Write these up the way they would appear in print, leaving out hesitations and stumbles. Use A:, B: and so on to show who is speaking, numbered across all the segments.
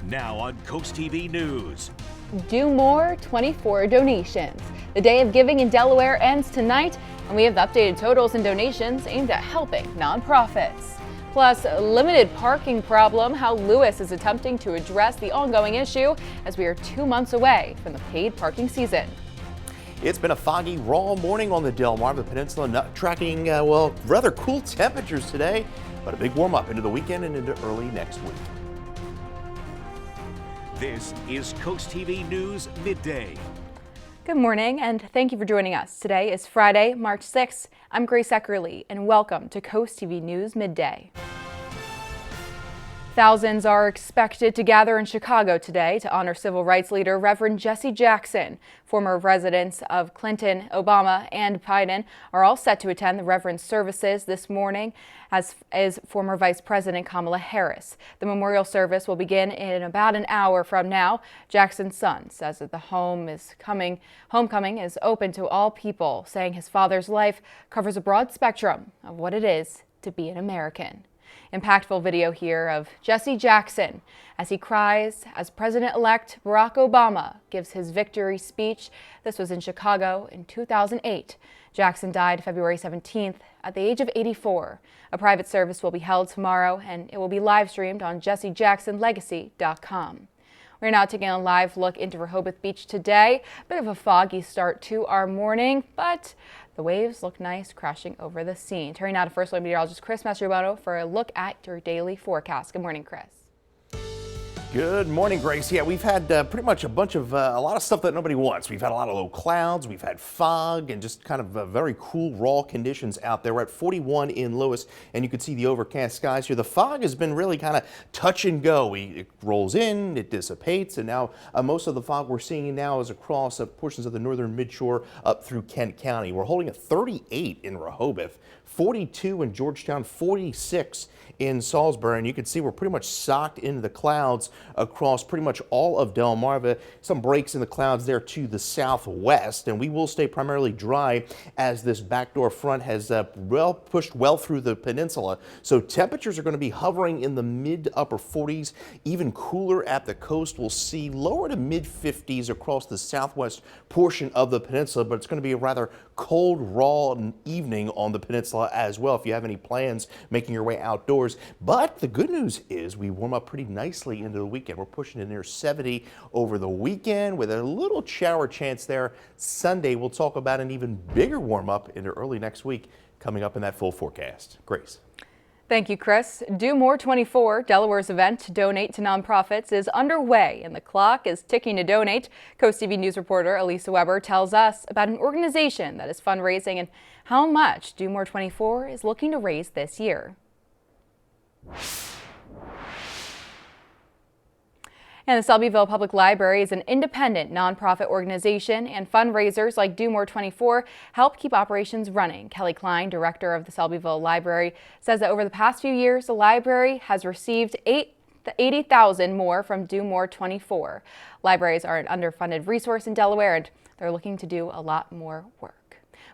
A: Now on CoastTV News.
B: Do More 24 donations. The Day of Giving in Delaware ends tonight, and we have the updated totals and donations aimed at helping nonprofits. Plus, limited parking problem, how Lewis is attempting to address the ongoing issue as we are 2 months away from the paid parking season.
C: It's been a foggy, raw morning on the Delmarva Peninsula, tracking, rather cool temperatures today, but a big warm up into the weekend and into early next week.
A: This is CoastTV News Midday.
B: Good morning, and thank you for joining us. Today is Friday, March 6th. I'm Grace Eckerly, and welcome to CoastTV News Midday. Thousands are expected to gather in Chicago today to honor civil rights leader Reverend Jesse Jackson. Former residents of Clinton, Obama, and Biden are all set to attend the Reverend's services this morning, as is former Vice President Kamala Harris. The memorial service will begin in about an hour from now. Jackson's son says that the homecoming is open to all people, saying his father's life covers a broad spectrum of what it is to be an American. Impactful video here of Jesse Jackson as he cries as President-elect Barack Obama gives his victory speech. This was in Chicago in 2008. Jackson died February 17th at the age of 84. A private service will be held tomorrow, and it will be live streamed on jessejacksonlegacy.com. We're now taking a live look into Rehoboth Beach today. A bit of a foggy start to our morning, but the waves look nice crashing over the scene. Turning now to First Alert Meteorologist Chris Mastrobono for a look at your daily forecast. Good morning, Chris.
C: Good morning, Grace. Yeah, we've had pretty much a lot of stuff that nobody wants. We've had a lot of low clouds, we've had fog, and just kind of very cool, raw conditions out there. We're at 41 in Lewis, and you can see the overcast skies here. The fog has been really kind of touch and go. It rolls in, it dissipates, and now most of the fog we're seeing now is across portions of the northern midshore up through Kent County. We're holding at 38 in Rehoboth, 42 in Georgetown, 46 in Salisbury, and you can see we're pretty much socked into the clouds across pretty much all of Delmarva. Some breaks in the clouds there to the southwest, and we will stay primarily dry as this backdoor front has pushed well through the peninsula. So temperatures are going to be hovering in the mid to upper 40s, even cooler at the coast. We'll see lower to mid 50s across the southwest portion of the peninsula, but it's going to be a rather cold, raw evening on the peninsula as well if you have any plans making your way outdoors. But the good news is we warm up pretty nicely into the weekend. We're pushing in near 70 over the weekend with a little shower chance there Sunday. We'll talk about an even bigger warm up into early next week coming up in that full forecast. Grace.
B: Thank you, Chris. Do More 24, Delaware's event to donate to nonprofits, is underway, and the clock is ticking to donate. CoastTV News reporter Elisa Weber tells us about an organization that is fundraising and how much Do More 24 is looking to raise this year. And the Selbyville Public Library is an independent nonprofit organization, and fundraisers like Do More 24 help keep operations running. Kelly Klein, director of the Selbyville Library, says that over the past few years, the library has received $80,000 more from Do More 24. Libraries are an underfunded resource in Delaware, and they're looking to do a lot more work.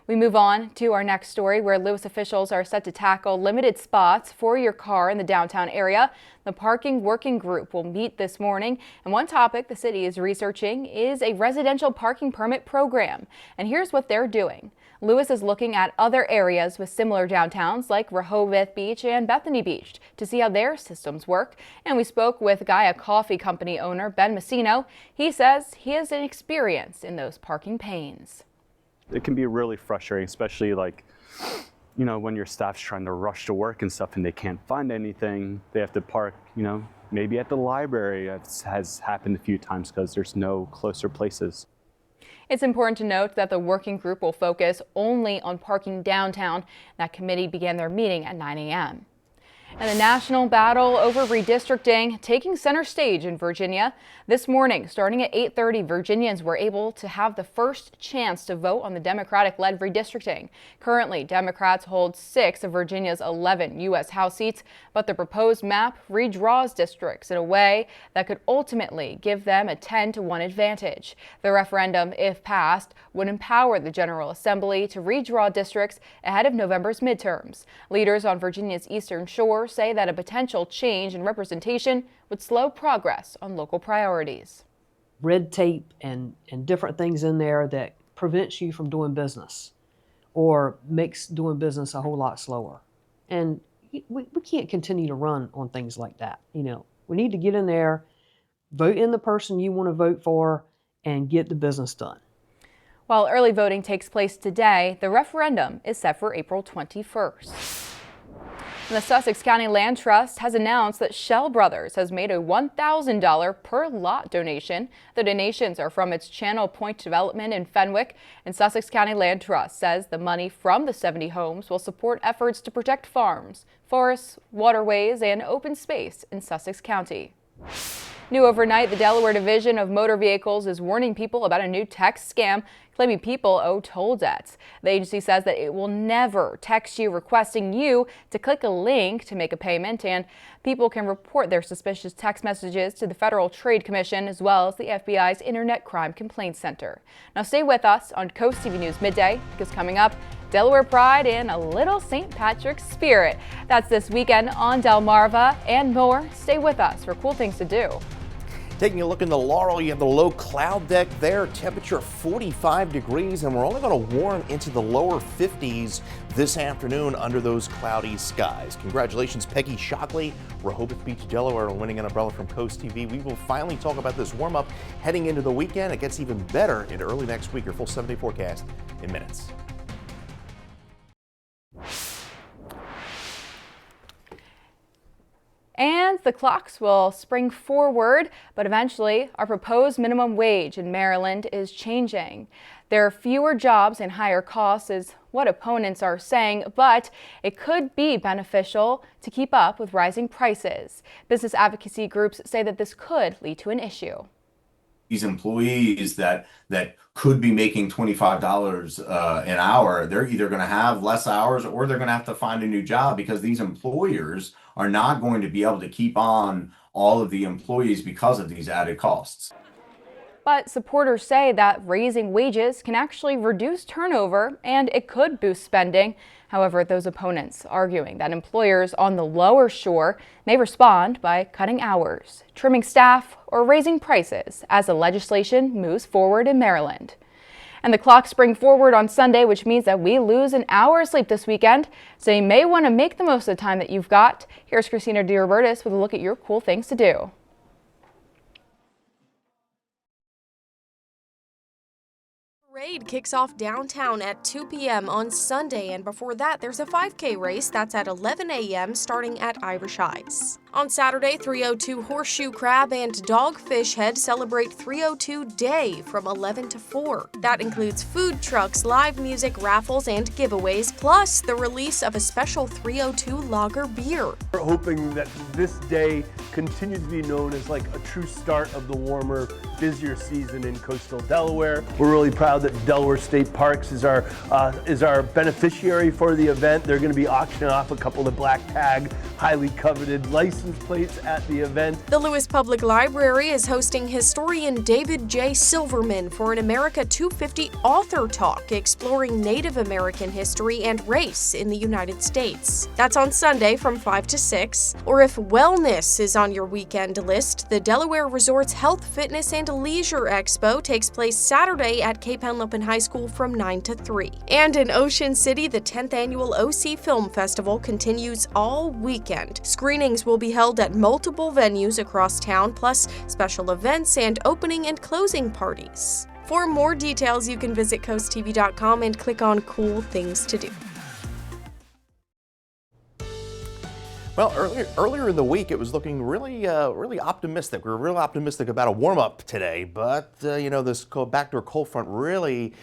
B: We move on to our next story, where Lewis officials are set to tackle limited spots for your car in the downtown area. The Parking Working Group will meet this morning, and one topic the city is researching is a residential parking permit program. And here's what they're doing. Lewis is looking at other areas with similar downtowns like Rehoboth Beach and Bethany Beach to see how their systems work. And we spoke with Gaia Coffee Company owner Ben Messino. He says he has an experience in those parking pains.
D: It can be really frustrating, especially when your staff's trying to rush to work and stuff and they can't find anything. They have to park, maybe at the library. It has happened a few times because there's no closer places.
B: It's important to note that the working group will focus only on parking downtown. That committee began their meeting at 9 a.m. And the national battle over redistricting taking center stage in Virginia. This morning, starting at 8:30, Virginians were able to have the first chance to vote on the Democratic-led redistricting. Currently, Democrats hold 6 of Virginia's 11 U.S. House seats, but the proposed map redraws districts in a way that could ultimately give them a 10-to-1 advantage. The referendum, if passed, would empower the General Assembly to redraw districts ahead of November's midterms. Leaders on Virginia's eastern shore however, say that a potential change in representation would slow progress on local priorities.
E: Red tape and different things in there that prevents you from doing business or makes doing business a whole lot slower. And we can't continue to run on things like that. We need to get in there, vote in the person you want to vote for, and get the business done.
B: While early voting takes place today, the referendum is set for April 21st. And the Sussex County Land Trust has announced that Shell Brothers has made a $1,000 per lot donation. The donations are from its Channel Point development in Fenwick, and Sussex County Land Trust says the money from the 70 homes will support efforts to protect farms, forests, waterways, and open space in Sussex County. New overnight, the Delaware Division of Motor Vehicles is warning people about a new text scam claiming people owe toll debts. The agency says that it will never text you requesting you to click a link to make a payment, and people can report their suspicious text messages to the Federal Trade Commission as well as the FBI's Internet Crime Complaint Center. Now stay with us on Coast TV News Midday, because coming up, Delaware pride and a little St. Patrick's spirit. That's this weekend on Delmarva and more. Stay with us for cool things to do.
C: Taking a look in the Laurel, you have the low cloud deck there, temperature 45 degrees, and we're only going to warm into the lower 50s this afternoon under those cloudy skies. Congratulations, Peggy Shockley, Rehoboth Beach, Delaware, on winning an umbrella from Coast TV. We will finally talk about this warm-up heading into the weekend. It gets even better into early next week. Your full 7-day forecast in minutes.
B: And the clocks will spring forward, but eventually our proposed minimum wage in Maryland is changing. There are fewer jobs and higher costs is what opponents are saying, but it could be beneficial to keep up with rising prices. Business advocacy groups say that this could lead to an issue.
F: These employees that could be making $25 an hour, they're either going to have less hours or they're going to have to find a new job, because these employers are not going to be able to keep on all of the employees because of these added costs.
B: But supporters say that raising wages can actually reduce turnover and it could boost spending. However, those opponents arguing that employers on the lower shore may respond by cutting hours, trimming staff, or raising prices as the legislation moves forward in Maryland. And the clocks spring forward on Sunday, which means that we lose an hour of sleep this weekend. So you may want to make the most of the time that you've got. Here's Christina DeRobertis with a look at your cool things to do.
G: Parade kicks off downtown at 2 p.m. on Sunday, and before that there's a 5K race that's at 11 a.m. starting at Irish Ice. On Saturday, 302 Horseshoe Crab and Dogfish Head celebrate 302 Day from 11 to 4. That includes food trucks, live music, raffles, and giveaways, plus the release of a special 302 lager beer.
H: We're hoping that this day continues to be known as like a true start of the warmer, busier season in coastal Delaware. We're really proud that Delaware State Parks is our beneficiary for the event. They're going to be auctioning off a couple of black tag, highly coveted license plates at the event.
G: The Lewis Public Library is hosting historian David J. Silverman for an America 250 author talk exploring Native American history and race in the United States. That's on Sunday from 5 to 6. Or if wellness is on your weekend list, the Delaware Resorts Health, Fitness, and Leisure Expo takes place Saturday at Cape Henlopen High School from 9 to 3. And in Ocean City, the 10th annual OC Film Festival continues all weekend. Screenings will be held at multiple venues across town, plus special events and opening and closing parties. For more details, you can visit CoastTV.com and click on Cool Things to Do.
C: Well, earlier in the week, it was looking really optimistic. We were real optimistic about a warm-up today, but this backdoor cold front really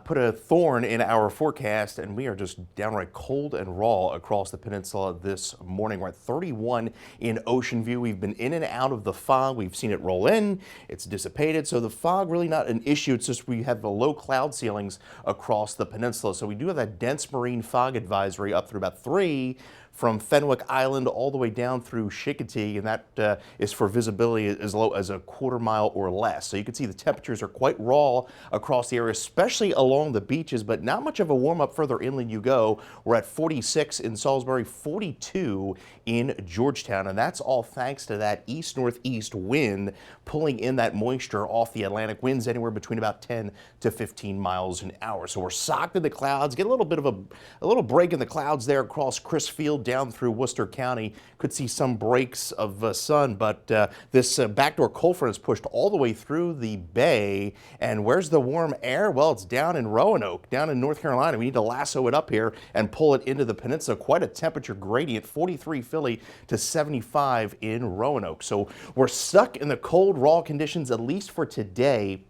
C: put a thorn in our forecast, and we are just downright cold and raw across the peninsula this morning. We're at 31 in Ocean View. We've been in and out of the fog. We've seen it roll in. It's dissipated, so the fog really not an issue. It's just we have the low cloud ceilings across the peninsula, so we do have that dense marine fog advisory up through about 3 from Fenwick Island all the way down through Chicotee, and that is for visibility as low as a quarter mile or less. So you can see the temperatures are quite raw across the area, especially along the beaches, but not much of a warm up further inland you go. We're at 46 in Salisbury, 42 in Georgetown, and that's all thanks to that east-northeast wind pulling in that moisture off the Atlantic. Winds anywhere between about 10 to 15 miles an hour. So we're socked in the clouds, get a little bit of a little break in the clouds there across Crisfield down through Worcester County. Could see some breaks of sun, but this backdoor cold front is pushed all the way through the bay. And where's the warm air? Well, it's down in Roanoke, down in North Carolina. We need to lasso it up here and pull it into the peninsula. Quite a temperature gradient, 43 Philly to 75 in Roanoke. So we're stuck in the cold, raw conditions, at least for today.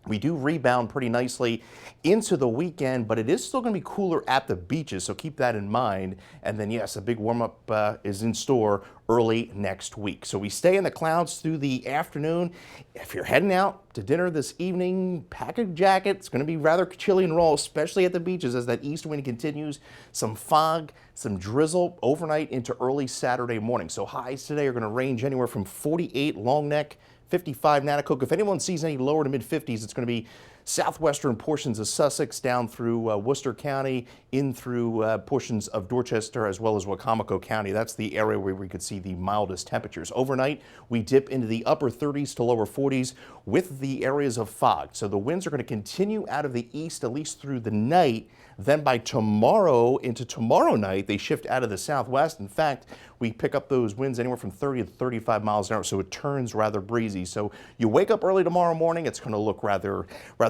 C: We do rebound pretty nicely into the weekend, but it is still going to be cooler at the beaches, so keep that in mind. And then, yes, a big warm-up is in store early next week. So we stay in the clouds through the afternoon. If you're heading out to dinner this evening, pack a jacket. It's going to be rather chilly and raw, especially at the beaches as that east wind continues. Some fog, some drizzle overnight into early Saturday morning. So highs today are going to range anywhere from 48 Long Neck, 55 Natticook. If anyone sees any lower to mid 50s, it's going to be southwestern portions of Sussex down through Worcester County, in through portions of Dorchester, as well as Wacomico County. That's the area where we could see the mildest temperatures. Overnight, we dip into the upper 30s to lower 40s with the areas of fog. So the winds are going to continue out of the east at least through the night. Then by tomorrow into tomorrow night, they shift out of the southwest. In fact, we pick up those winds anywhere from 30 to 35 miles an hour, so it turns rather breezy. So you wake up early tomorrow morning, it's going to look rather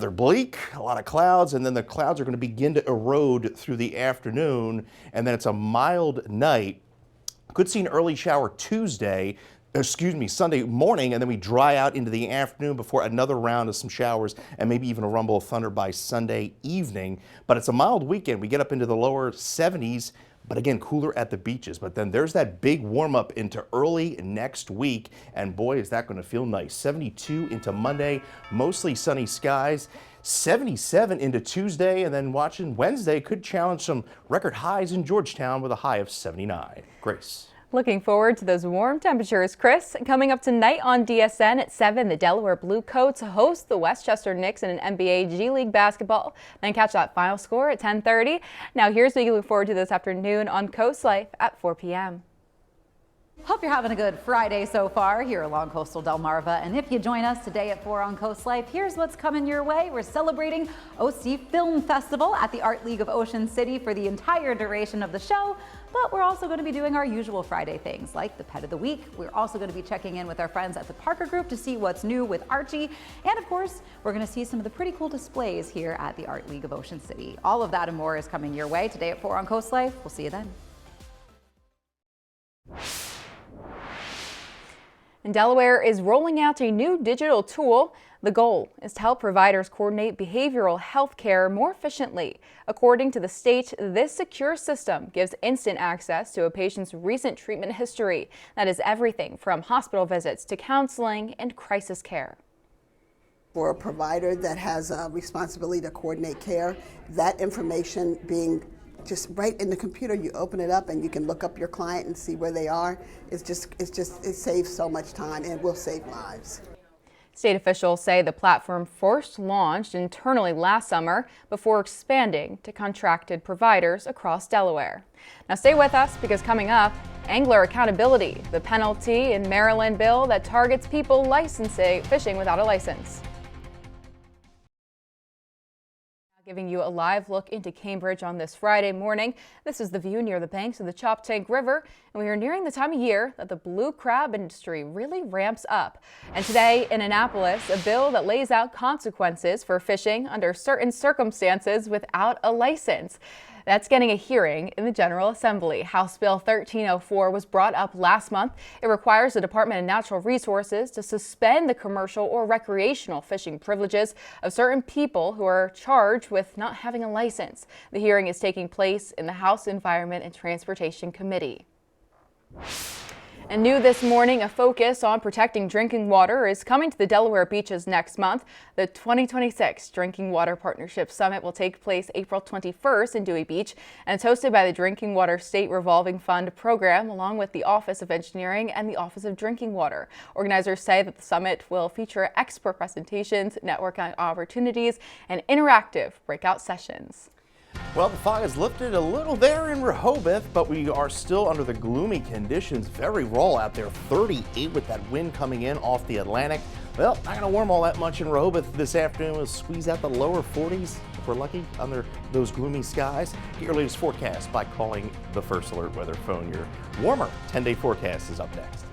C: bleak, a lot of clouds, and then the clouds are going to begin to erode through the afternoon, and then it's a mild night. Could see an early shower Sunday morning, and then we dry out into the afternoon before another round of some showers and maybe even a rumble of thunder by Sunday evening. But it's a mild weekend. We get up into the lower 70s, but again, cooler at the beaches. But then there's that big warm up into early next week, and boy, is that going to feel nice. 72 into Monday, mostly sunny skies. 77 into Tuesday, and then watching Wednesday could challenge some record highs in Georgetown with a high of 79. Grace.
B: Looking forward to those warm temperatures, Chris. Coming up tonight on DSN at 7, the Delaware Bluecoats host the Westchester Knicks in an NBA G League basketball. Then catch that final score at 10:30. Now here's what you look forward to this afternoon on Coast Life at 4 p.m.
I: Hope you're having a good Friday so far here along coastal Delmarva. And if you join us today at 4 on Coast Life, here's what's coming your way. We're celebrating OC Film Festival at the Art League of Ocean City for the entire duration of the show. But we're also going to be doing our usual Friday things like the Pet of the Week. We're also going to be checking in with our friends at the Parker Group to see what's new with Archie. And of course, we're going to see some of the pretty cool displays here at the Art League of Ocean City. All of that and more is coming your way today at 4 on Coast Life. We'll see you then.
B: And Delaware is rolling out a new digital tool. The goal is to help providers coordinate behavioral health care more efficiently. According to the state, this secure system gives instant access to a patient's recent treatment history. That is everything from hospital visits to counseling and crisis care.
J: For a provider that has a responsibility to coordinate care, that information being just right in the computer, you open it up and you can look up your client and see where they are. It saves so much time and will save lives.
B: State officials say the platform first launched internally last summer before expanding to contracted providers across Delaware. Now stay with us because coming up, angler accountability, the penalty in Maryland bill that targets people licensing fishing without a license. Giving you a live look into Cambridge on this Friday morning. This is the view near the banks of the Choptank River, and we are nearing the time of year that the blue crab industry really ramps up. And today in Annapolis, a bill that lays out consequences for fishing under certain circumstances without a license. That's getting a hearing in the General Assembly. House Bill 1304 was brought up last month. It requires the Department of Natural Resources to suspend the commercial or recreational fishing privileges of certain people who are charged with not having a license. The hearing is taking place in the House Environment and Transportation Committee. And new this morning, a focus on protecting drinking water is coming to the Delaware beaches next month. The 2026 Drinking Water Partnership Summit will take place April 21st in Dewey Beach, and it's hosted by the Drinking Water State Revolving Fund program, along with the Office of Engineering and the Office of Drinking Water. Organizers say that the summit will feature expert presentations, networking opportunities, and interactive breakout sessions.
C: Well, the fog has lifted a little there in Rehoboth, but we are still under the gloomy conditions. Very raw out there, 38 with that wind coming in off the Atlantic. Well, not going to warm all that much in Rehoboth this afternoon. We'll squeeze out the lower 40s if we're lucky under those gloomy skies. Get your latest forecast by calling the First Alert Weather phone. Your warmer 10-day forecast is up next.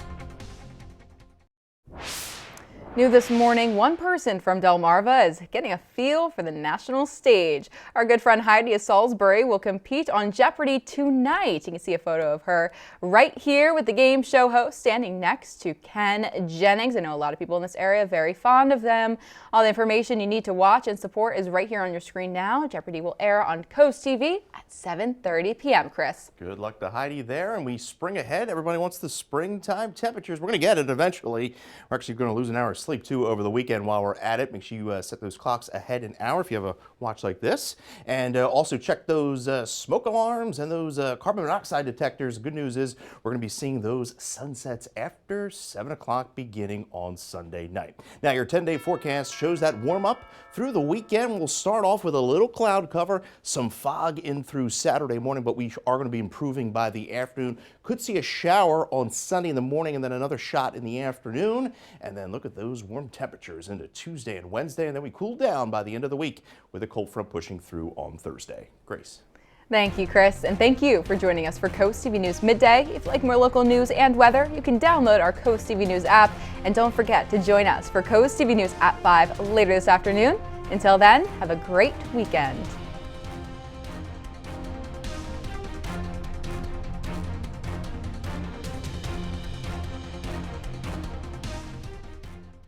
B: New this morning, one person from Delmarva is getting a feel for the national stage. Our good friend Heidi of Salisbury will compete on Jeopardy tonight. You can see a photo of her right here with the game show host standing next to Ken Jennings. I know a lot of people in this area very fond of them. All the information you need to watch and support is right here on your screen now. Jeopardy will air on CoastTV at 7:30 p.m. Chris.
C: Good luck to Heidi there, and we spring ahead. Everybody wants the springtime temperatures. We're going to get it eventually. We're actually going to lose an hour of sleep too over the weekend while we're at it. Make sure you set those clocks ahead an hour if you have a watch like this, and also check those smoke alarms and those carbon monoxide detectors. The good news is we're going to be seeing those sunsets after 7 o'clock beginning on Sunday night. Now your 10-day forecast shows that warm up through the weekend. We'll start off with a little cloud cover, some fog in through Saturday morning, but we are going to be improving by the afternoon. Could see a shower on Sunday in the morning and then another shot in the afternoon, and then look at those warm temperatures into Tuesday and Wednesday, and then we cool down by the end of the week with a cold front pushing through on Thursday. Grace.
B: Thank you, Chris, and thank you for joining us for Coast TV News Midday. If you like more local news and weather, you can download our Coast TV News app, and don't forget to join us for Coast TV News at 5 later this afternoon. Until then, have a great weekend.